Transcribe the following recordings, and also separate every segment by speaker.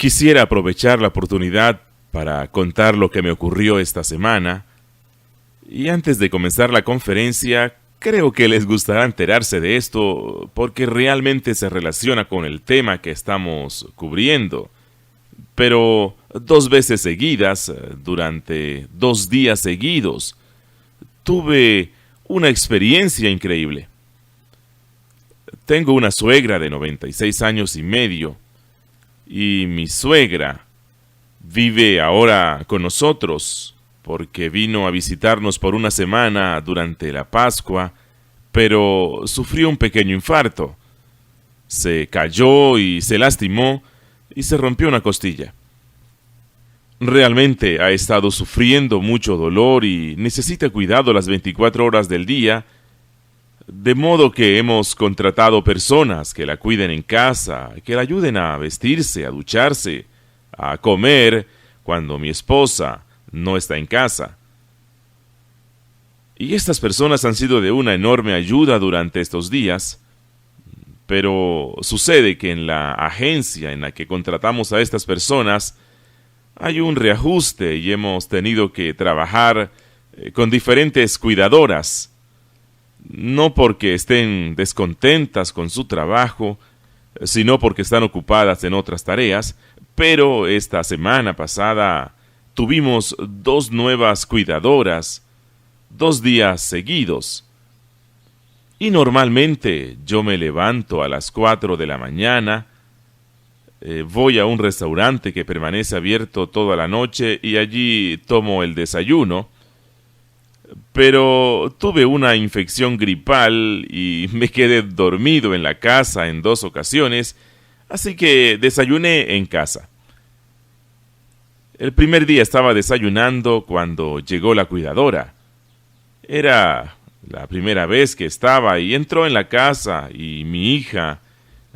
Speaker 1: Quisiera aprovechar la oportunidad para contar lo que me ocurrió esta semana. Y antes de comenzar la conferencia, creo que les gustará enterarse de esto porque realmente se relaciona con el tema que estamos cubriendo. Pero 2 veces seguidas, durante 2 días seguidos, tuve una experiencia increíble. Tengo una suegra de 96 años y medio, y mi suegra vive ahora con nosotros porque vino a visitarnos por una semana durante la Pascua, pero sufrió un pequeño infarto. Se cayó y se lastimó y se rompió una costilla. Realmente ha estado sufriendo mucho dolor y necesita cuidado las 24 horas del día, de modo que hemos contratado personas que la cuiden en casa, que la ayuden a vestirse, a ducharse, a comer cuando mi esposa no está en casa. Y estas personas han sido de una enorme ayuda durante estos días, pero sucede que en la agencia en la que contratamos a estas personas hay un reajuste y hemos tenido que trabajar con diferentes cuidadoras. No porque estén descontentas con su trabajo, sino porque están ocupadas en otras tareas, pero esta semana pasada tuvimos 2 nuevas cuidadoras, 2 días seguidos. Y normalmente yo me levanto a las 4 de la mañana, voy a un restaurante que permanece abierto toda la noche y allí tomo el desayuno. Pero tuve una infección gripal y me quedé dormido en la casa en 2 ocasiones, así que desayuné en casa. El primer día estaba desayunando cuando llegó la cuidadora. Era la primera vez que estaba y entró en la casa y mi hija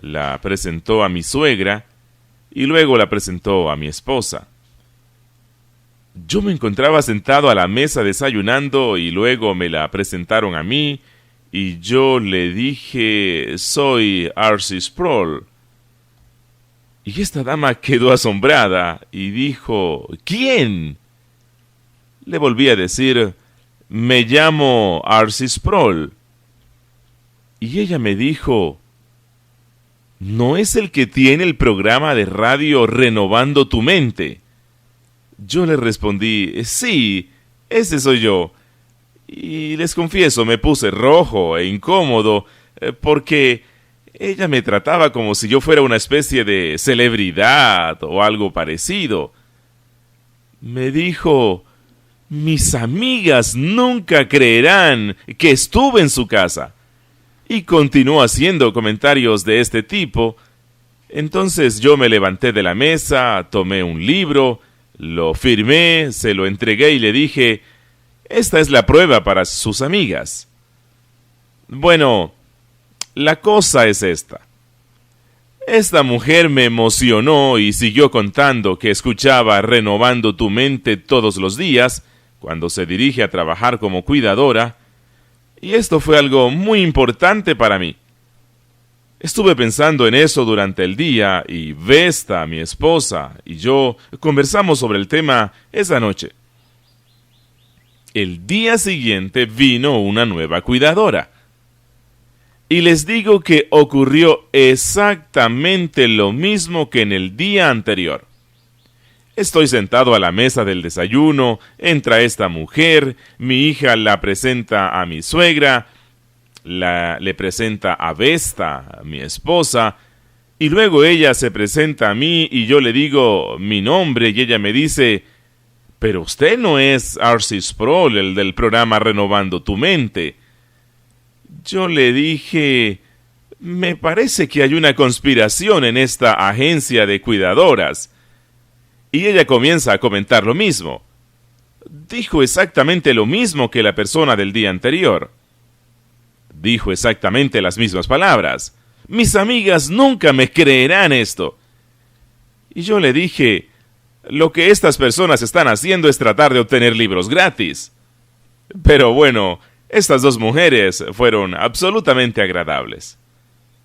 Speaker 1: la presentó a mi suegra y luego la presentó a mi esposa. Yo me encontraba sentado a la mesa desayunando y luego me la presentaron a mí y yo le dije, soy R.C. Sproul. Y esta dama quedó asombrada y dijo, ¿quién? Le volví a decir, me llamo R.C. Sproul. Y ella me dijo, ¿no es el que tiene el programa de radio Renovando tu Mente? Yo le respondí, sí, ese soy yo. Y les confieso, me puse rojo e incómodo, porque ella me trataba como si yo fuera una especie de celebridad o algo parecido. Me dijo, mis amigas nunca creerán que estuve en su casa. Y continuó haciendo comentarios de este tipo. Entonces yo me levanté de la mesa, tomé un libro, lo firmé, se lo entregué y le dije, esta es la prueba para sus amigas. Bueno, la cosa es esta. Esta mujer me emocionó y siguió contando que escuchaba Renovando tu Mente todos los días, cuando se dirige a trabajar como cuidadora, y esto fue algo muy importante para mí. Estuve pensando en eso durante el día y Vesta, mi esposa, y yo conversamos sobre el tema esa noche. El día siguiente vino una nueva cuidadora. Y les digo que ocurrió exactamente lo mismo que en el día anterior. Estoy sentado a la mesa del desayuno, entra esta mujer, mi hija la presenta a mi suegra, le presenta a Vesta, mi esposa, y luego ella se presenta a mí y yo le digo mi nombre y ella me dice, pero usted no es R.C. Sproul, el del programa Renovando tu Mente. Yo le dije, me parece que hay una conspiración en esta agencia de cuidadoras. Y ella comienza a comentar lo mismo. Dijo exactamente lo mismo que la persona del día anterior. Dijo exactamente las mismas palabras. Mis amigas nunca me creerán esto. Y yo le dije, lo que estas personas están haciendo es tratar de obtener libros gratis. Pero bueno, estas 2 mujeres fueron absolutamente agradables.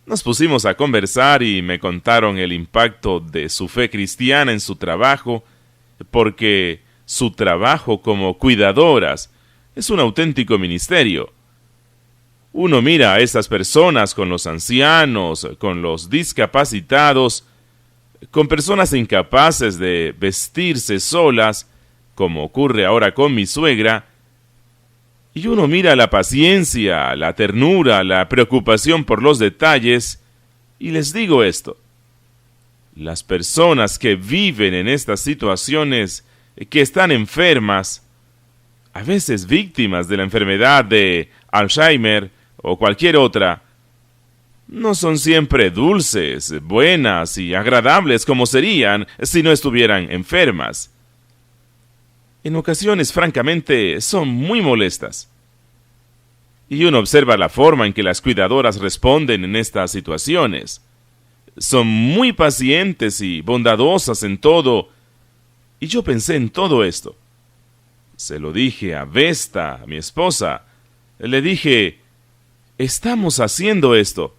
Speaker 1: Nos pusimos a conversar y me contaron el impacto de su fe cristiana en su trabajo, porque su trabajo como cuidadoras es un auténtico ministerio. Uno mira a estas personas con los ancianos, con los discapacitados, con personas incapaces de vestirse solas, como ocurre ahora con mi suegra, y uno mira la paciencia, la ternura, la preocupación por los detalles, y les digo esto: las personas que viven en estas situaciones, que están enfermas, a veces víctimas de la enfermedad de Alzheimer o cualquier otra, no son siempre dulces, buenas y agradables como serían si no estuvieran enfermas. En ocasiones, francamente, son muy molestas. Y uno observa la forma en que las cuidadoras responden en estas situaciones. Son muy pacientes y bondadosas en todo. Y yo pensé en todo esto. Se lo dije a Vesta, mi esposa. Le dije: estamos haciendo esto.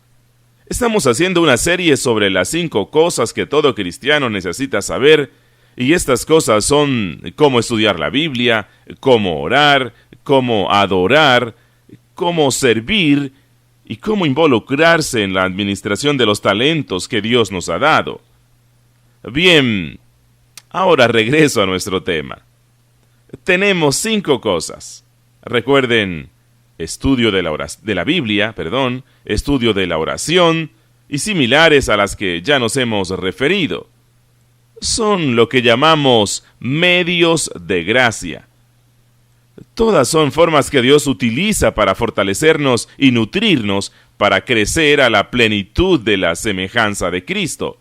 Speaker 1: Estamos haciendo una serie sobre las 5 cosas que todo cristiano necesita saber, y estas cosas son cómo estudiar la Biblia, cómo orar, cómo adorar, cómo servir y cómo involucrarse en la administración de los talentos que Dios nos ha dado. Bien, ahora regreso a nuestro tema. Tenemos 5 cosas. Recuerden: estudio de la Biblia, estudio de la oración y similares a las que ya nos hemos referido. Son lo que llamamos medios de gracia. Todas son formas que Dios utiliza para fortalecernos y nutrirnos para crecer a la plenitud de la semejanza de Cristo.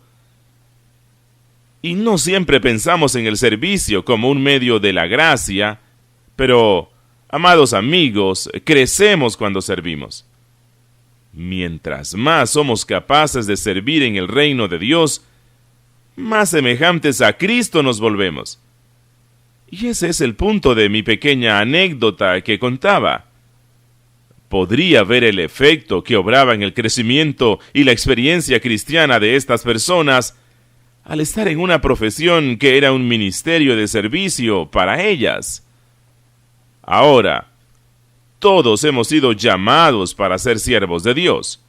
Speaker 1: Y no siempre pensamos en el servicio como un medio de la gracia, pero, amados amigos, crecemos cuando servimos. Mientras más somos capaces de servir en el reino de Dios, más semejantes a Cristo nos volvemos. Y ese es el punto de mi pequeña anécdota que contaba. Podría ver el efecto que obraba en el crecimiento y la experiencia cristiana de estas personas al estar en una profesión que era un ministerio de servicio para ellas. Ahora, todos hemos sido llamados para ser siervos de Dios.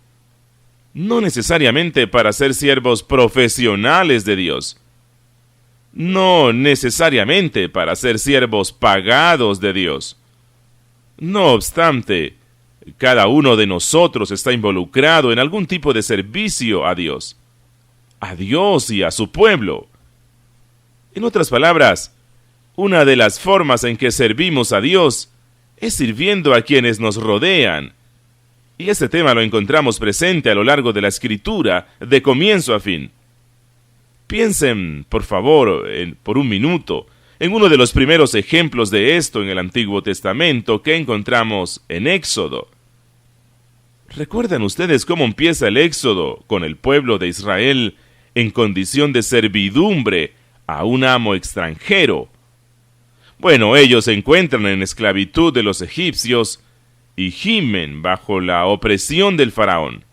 Speaker 1: No necesariamente para ser siervos profesionales de Dios. No necesariamente para ser siervos pagados de Dios. No obstante, cada uno de nosotros está involucrado en algún tipo de servicio a Dios y a su pueblo. En otras palabras, una de las formas en que servimos a Dios es sirviendo a quienes nos rodean. Y este tema lo encontramos presente a lo largo de la Escritura, de comienzo a fin. Piensen, por favor, por un minuto, en uno de los primeros ejemplos de esto en el Antiguo Testamento que encontramos en Éxodo. ¿Recuerdan ustedes cómo empieza el Éxodo con el pueblo de Israel en condición de servidumbre a un amo extranjero? Bueno, ellos se encuentran en esclavitud de los egipcios y gimen bajo la opresión del faraón.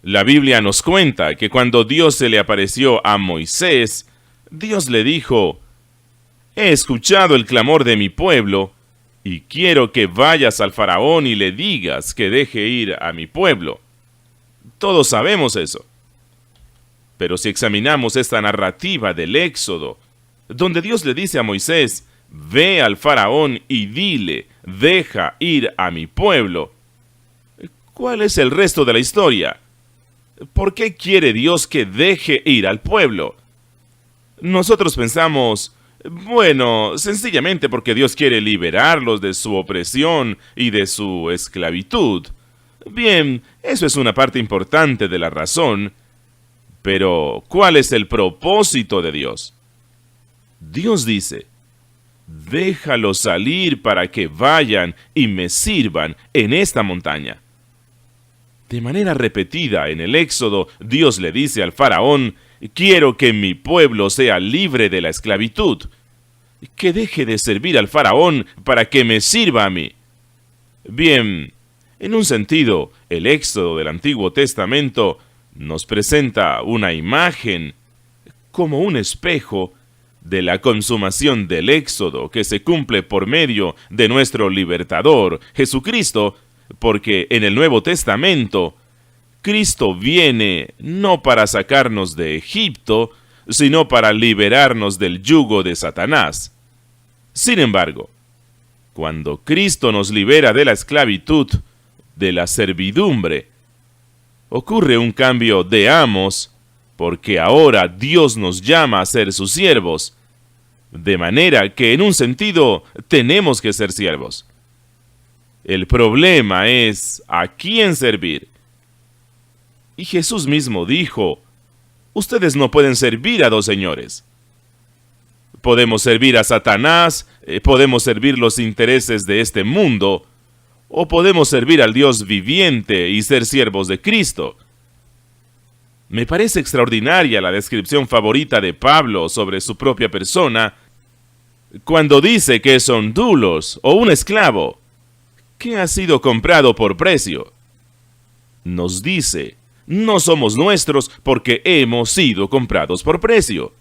Speaker 1: La Biblia nos cuenta que cuando Dios se le apareció a Moisés, Dios le dijo: «He escuchado el clamor de mi pueblo, y quiero que vayas al faraón y le digas que deje ir a mi pueblo». Todos sabemos eso. Pero si examinamos esta narrativa del Éxodo, donde Dios le dice a Moisés: «Ve al faraón y dile, deja ir a mi pueblo», ¿cuál es el resto de la historia? ¿Por qué quiere Dios que deje ir al pueblo? Nosotros pensamos, bueno, sencillamente porque Dios quiere liberarlos de su opresión y de su esclavitud. Bien, eso es una parte importante de la razón, pero ¿cuál es el propósito de Dios? Dios dice: «Déjalos salir para que vayan y me sirvan en esta montaña». De manera repetida en el Éxodo, Dios le dice al faraón: «Quiero que mi pueblo sea libre de la esclavitud, que deje de servir al faraón para que me sirva a mí». Bien, en un sentido, el Éxodo del Antiguo Testamento nos presenta una imagen como un espejo de la consumación del Éxodo que se cumple por medio de nuestro libertador, Jesucristo, porque en el Nuevo Testamento, Cristo viene no para sacarnos de Egipto, sino para liberarnos del yugo de Satanás. Sin embargo, cuando Cristo nos libera de la esclavitud, de la servidumbre, ocurre un cambio de amos, porque ahora Dios nos llama a ser sus siervos, de manera que en un sentido tenemos que ser siervos. El problema es a quién servir. Y Jesús mismo dijo, ustedes no pueden servir a dos señores. Podemos servir a Satanás, podemos servir los intereses de este mundo, o podemos servir al Dios viviente y ser siervos de Cristo. Me parece extraordinaria la descripción favorita de Pablo sobre su propia persona, cuando dice que es un doulos o un esclavo, que ha sido comprado por precio. Nos dice, no somos nuestros porque hemos sido comprados por precio.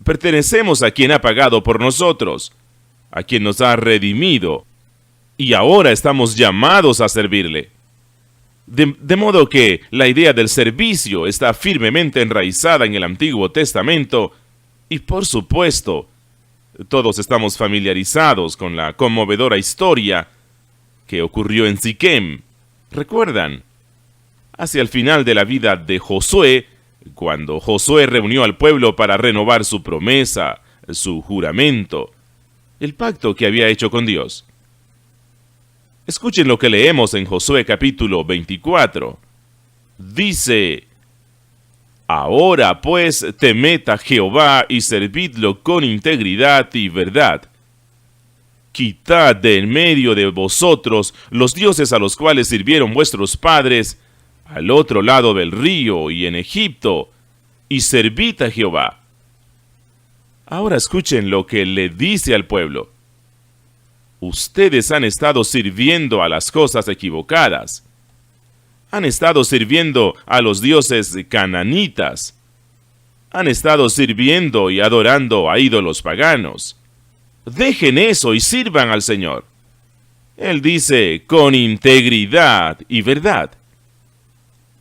Speaker 1: Pertenecemos a quien ha pagado por nosotros, a quien nos ha redimido, y ahora estamos llamados a servirle. De modo que la idea del servicio está firmemente enraizada en el Antiguo Testamento, y por supuesto, todos estamos familiarizados con la conmovedora historia que ocurrió en Siquem. ¿Recuerdan? Hacia el final de la vida de Josué, cuando Josué reunió al pueblo para renovar su promesa, su juramento, el pacto que había hecho con Dios. Escuchen lo que leemos en Josué capítulo 24. Dice, ahora pues temed a Jehová y servidlo con integridad y verdad. Quitad de en medio de vosotros los dioses a los cuales sirvieron vuestros padres al otro lado del río y en Egipto, y servid a Jehová. Ahora escuchen lo que le dice al pueblo. Ustedes han estado sirviendo a las cosas equivocadas. Han estado sirviendo a los dioses cananitas. Han estado sirviendo y adorando a ídolos paganos. Dejen eso y sirvan al Señor. Él dice, con integridad y verdad.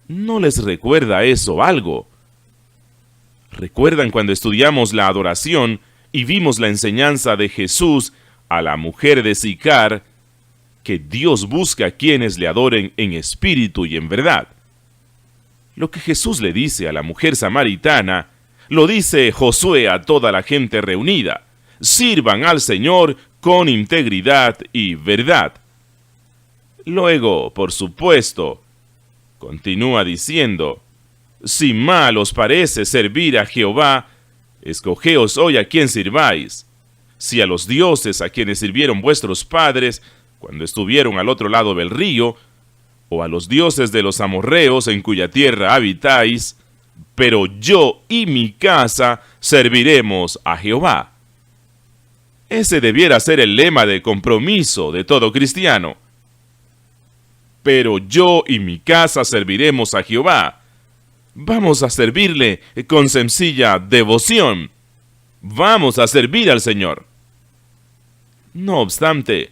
Speaker 1: ¿No les recuerda eso algo? ¿Recuerdan cuando estudiamos la adoración y vimos la enseñanza de Jesús a la mujer de Sicar, que Dios busca a quienes le adoren en espíritu y en verdad? Lo que Jesús le dice a la mujer samaritana, lo dice Josué a toda la gente reunida. Sirvan al Señor con integridad y verdad. Luego, por supuesto, continúa diciendo, si mal os parece servir a Jehová, escogeos hoy a quién sirváis, si a los dioses a quienes sirvieron vuestros padres cuando estuvieron al otro lado del río, o a los dioses de los amorreos en cuya tierra habitáis, pero yo y mi casa serviremos a Jehová. Ese debiera ser el lema de compromiso de todo cristiano. Pero yo y mi casa serviremos a Jehová. Vamos a servirle con sencilla devoción. Vamos a servir al Señor. No obstante,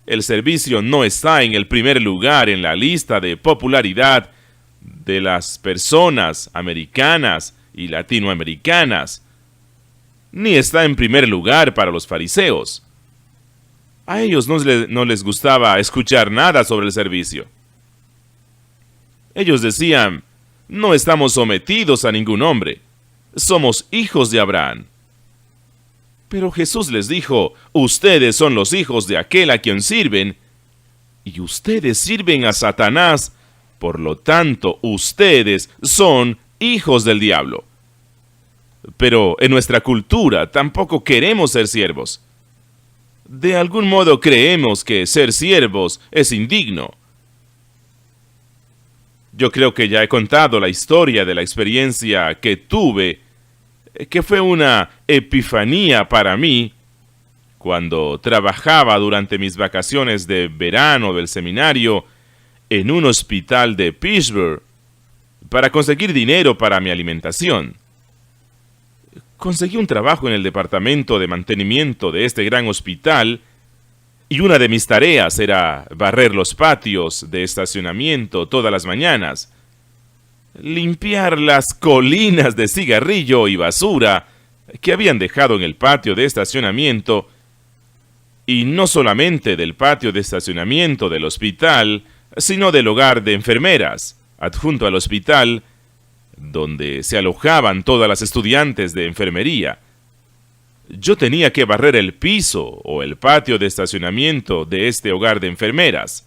Speaker 1: el servicio no está en el primer lugar en la lista de popularidad de las personas americanas y latinoamericanas, ni está en primer lugar para los fariseos. A ellos no les gustaba escuchar nada sobre el servicio. Ellos decían, no estamos sometidos a ningún hombre, somos hijos de Abraham. Pero Jesús les dijo, ustedes son los hijos de aquel a quien sirven, y ustedes sirven a Satanás, por lo tanto, ustedes son hijos del diablo. Pero en nuestra cultura tampoco queremos ser siervos. De algún modo creemos que ser siervos es indigno. Yo creo que ya he contado la historia de la experiencia que tuve, que fue una epifanía para mí, cuando trabajaba durante mis vacaciones de verano del seminario en un hospital de Pittsburgh para conseguir dinero para mi alimentación. Conseguí un trabajo en el departamento de mantenimiento de este gran hospital y una de mis tareas era barrer los patios de estacionamiento todas las mañanas, limpiar las colinas de cigarrillo y basura que habían dejado en el patio de estacionamiento, y no solamente del patio de estacionamiento del hospital, sino del hogar de enfermeras, adjunto al hospital, donde se alojaban todas las estudiantes de enfermería. Yo tenía que barrer el piso o el patio de estacionamiento de este hogar de enfermeras.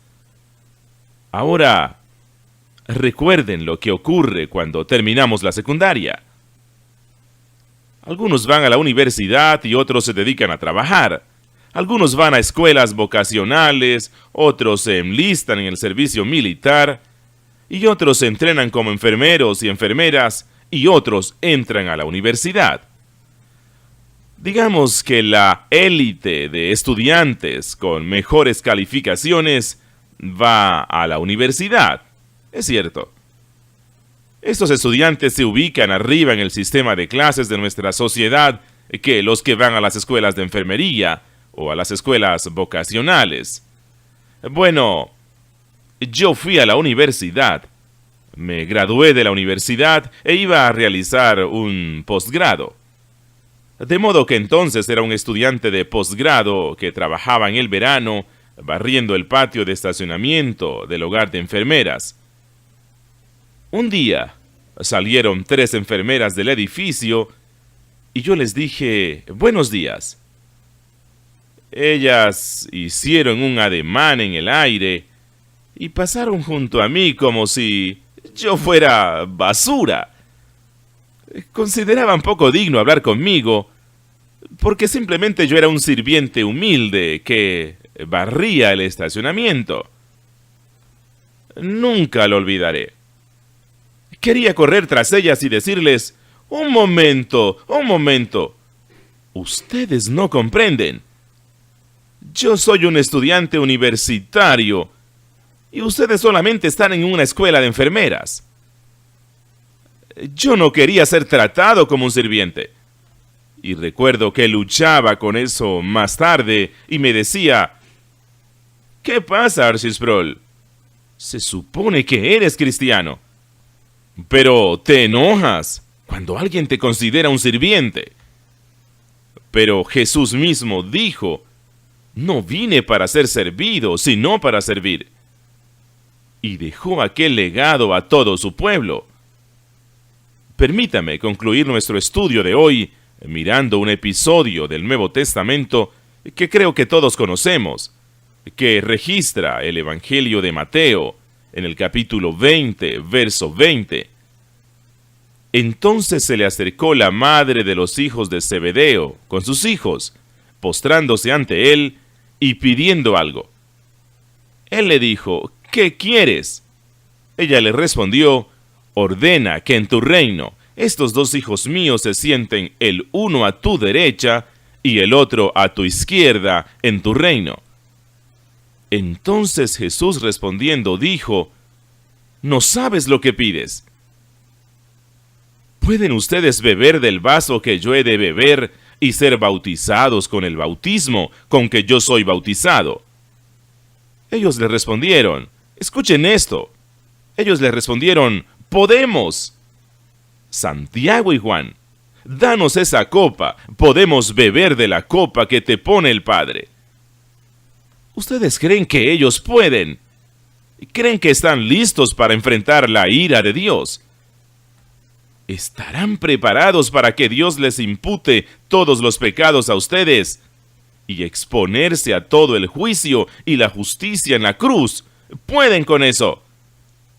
Speaker 1: Ahora, recuerden lo que ocurre cuando terminamos la secundaria. Algunos van a la universidad y otros se dedican a trabajar. Algunos van a escuelas vocacionales, otros se enlistan en el servicio militar, y otros se entrenan como enfermeros y enfermeras, y otros entran a la universidad. Digamos que la élite de estudiantes con mejores calificaciones va a la universidad. Es cierto. Estos estudiantes se ubican arriba en el sistema de clases de nuestra sociedad que los que van a las escuelas de enfermería o a las escuelas vocacionales. Bueno, yo fui a la universidad, me gradué de la universidad e iba a realizar un posgrado. De modo que entonces era un estudiante de posgrado que trabajaba en el verano barriendo el patio de estacionamiento del hogar de enfermeras. Un día salieron 3 enfermeras del edificio y yo les dije, buenos días. Ellas hicieron un ademán en el aire y pasaron junto a mí como si yo fuera basura. Consideraban poco digno hablar conmigo porque simplemente yo era un sirviente humilde que barría el estacionamiento. Nunca lo olvidaré. Quería correr tras ellas y decirles, un momento, ustedes no comprenden. Yo soy un estudiante universitario y ustedes solamente están en una escuela de enfermeras. Yo no quería ser tratado como un sirviente. Y recuerdo que luchaba con eso más tarde y me decía, ¿qué pasa, Archie Sproul? Se supone que eres cristiano. Pero te enojas cuando alguien te considera un sirviente. Pero Jesús mismo dijo, no vine para ser servido, sino para servir. Y dejó aquel legado a todo su pueblo. Permítame concluir nuestro estudio de hoy mirando un episodio del Nuevo Testamento que creo que todos conocemos, que registra el Evangelio de Mateo en el capítulo 20, verso 20. Entonces se le acercó la madre de los hijos de Zebedeo con sus hijos, postrándose ante él y pidiendo algo. Él le dijo, ¿qué quieres? Ella le respondió, ordena que en tu reino estos 2 hijos míos se sienten el uno a tu derecha y el otro a tu izquierda en tu reino. Entonces Jesús respondiendo dijo, ¿no sabes lo que pides? ¿Pueden ustedes beber del vaso que yo he de beber y ser bautizados con el bautismo con que yo soy bautizado? Ellos le respondieron, escuchen esto. Ellos le respondieron, podemos. Santiago y Juan, danos esa copa, podemos beber de la copa que te pone el Padre. ¿Ustedes creen que ellos pueden? ¿Creen que están listos para enfrentar la ira de Dios? ¿Estarán preparados para que Dios les impute todos los pecados a ustedes y exponerse a todo el juicio y la justicia en la cruz? ¿Pueden con eso?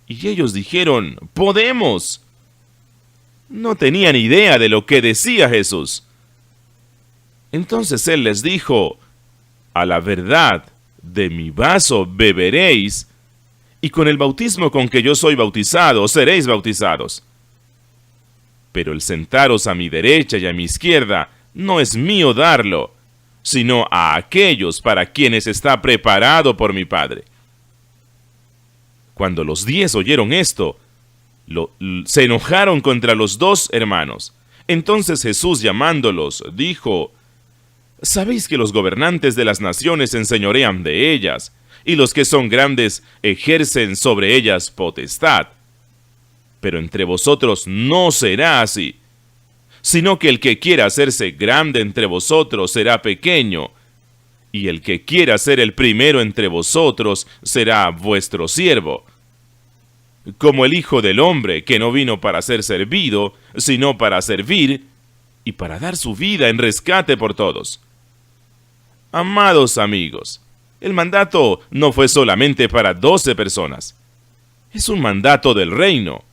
Speaker 1: Y ellos dijeron, podemos. No tenían idea de lo que decía Jesús. Entonces él les dijo, a la verdad, de mi vaso beberéis, y con el bautismo con que yo soy bautizado, seréis bautizados. Pero el sentaros a mi derecha y a mi izquierda no es mío darlo, sino a aquellos para quienes está preparado por mi Padre. Cuando los 10 oyeron esto, se enojaron contra los 2 hermanos. Entonces Jesús, llamándolos, dijo: ¿Sabéis que los gobernantes de las naciones se enseñorean de ellas, y los que son grandes ejercen sobre ellas potestad? Pero entre vosotros no será así, sino que el que quiera hacerse grande entre vosotros será pequeño, y el que quiera ser el primero entre vosotros será vuestro siervo. Como el Hijo del Hombre, que no vino para ser servido, sino para servir, y para dar su vida en rescate por todos. Amados amigos, el mandato no fue solamente para 12 personas. Es un mandato del reino.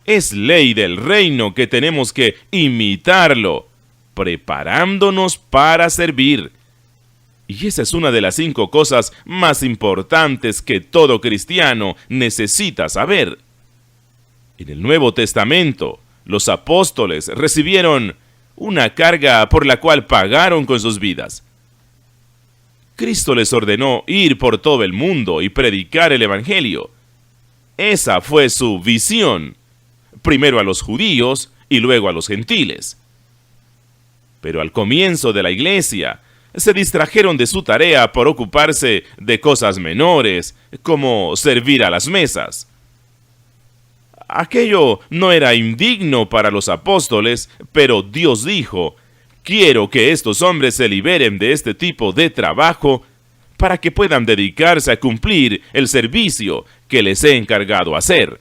Speaker 1: Es ley del reino que tenemos que imitarlo, preparándonos para servir. Y esa es una de las 5 cosas más importantes que todo cristiano necesita saber. En el Nuevo Testamento, los apóstoles recibieron una carga por la cual pagaron con sus vidas. Cristo les ordenó ir por todo el mundo y predicar el Evangelio. Esa fue su visión, primero a los judíos y luego a los gentiles. Pero al comienzo de la iglesia, se distrajeron de su tarea por ocuparse de cosas menores, como servir a las mesas. Aquello no era indigno para los apóstoles, pero Dios dijo: quiero que estos hombres se liberen de este tipo de trabajo para que puedan dedicarse a cumplir el servicio que les he encargado hacer.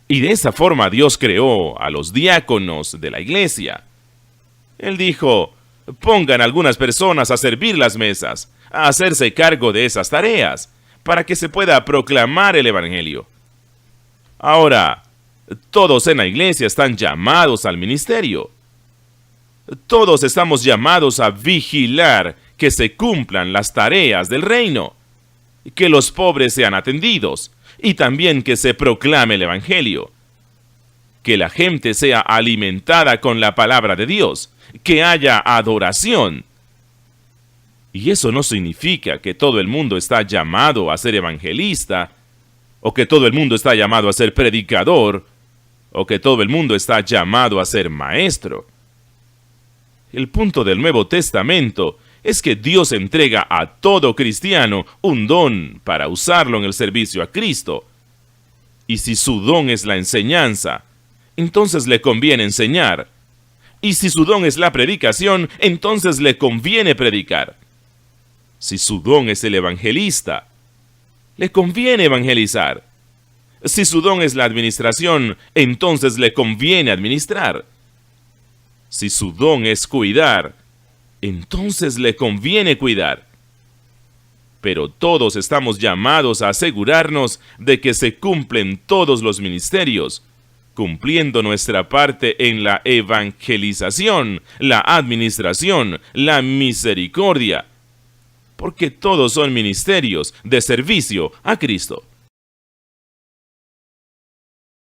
Speaker 1: Y de esa forma Dios creó a los diáconos de la iglesia. Él dijo: pongan algunas personas a servir las mesas, a hacerse cargo de esas tareas, para que se pueda proclamar el Evangelio. Ahora, todos en la iglesia están llamados al ministerio. Todos estamos llamados a vigilar que se cumplan las tareas del reino, que los pobres sean atendidos, y también que se proclame el Evangelio, que la gente sea alimentada con la palabra de Dios, que haya adoración. Y eso no significa que todo el mundo está llamado a ser evangelista, o que todo el mundo está llamado a ser predicador, o que todo el mundo está llamado a ser maestro. El punto del Nuevo Testamento es que Dios entrega a todo cristiano un don para usarlo en el servicio a Cristo. Y si su don es la enseñanza, entonces le conviene enseñar. Y si su don es la predicación, entonces le conviene predicar. Si su don es el evangelista, le conviene evangelizar. Si su don es la administración, entonces le conviene administrar. Si su don es cuidar, entonces le conviene cuidar. Pero todos estamos llamados a asegurarnos de que se cumplen todos los ministerios, cumpliendo nuestra parte en la evangelización, la administración, la misericordia, porque todos son ministerios de servicio a Cristo.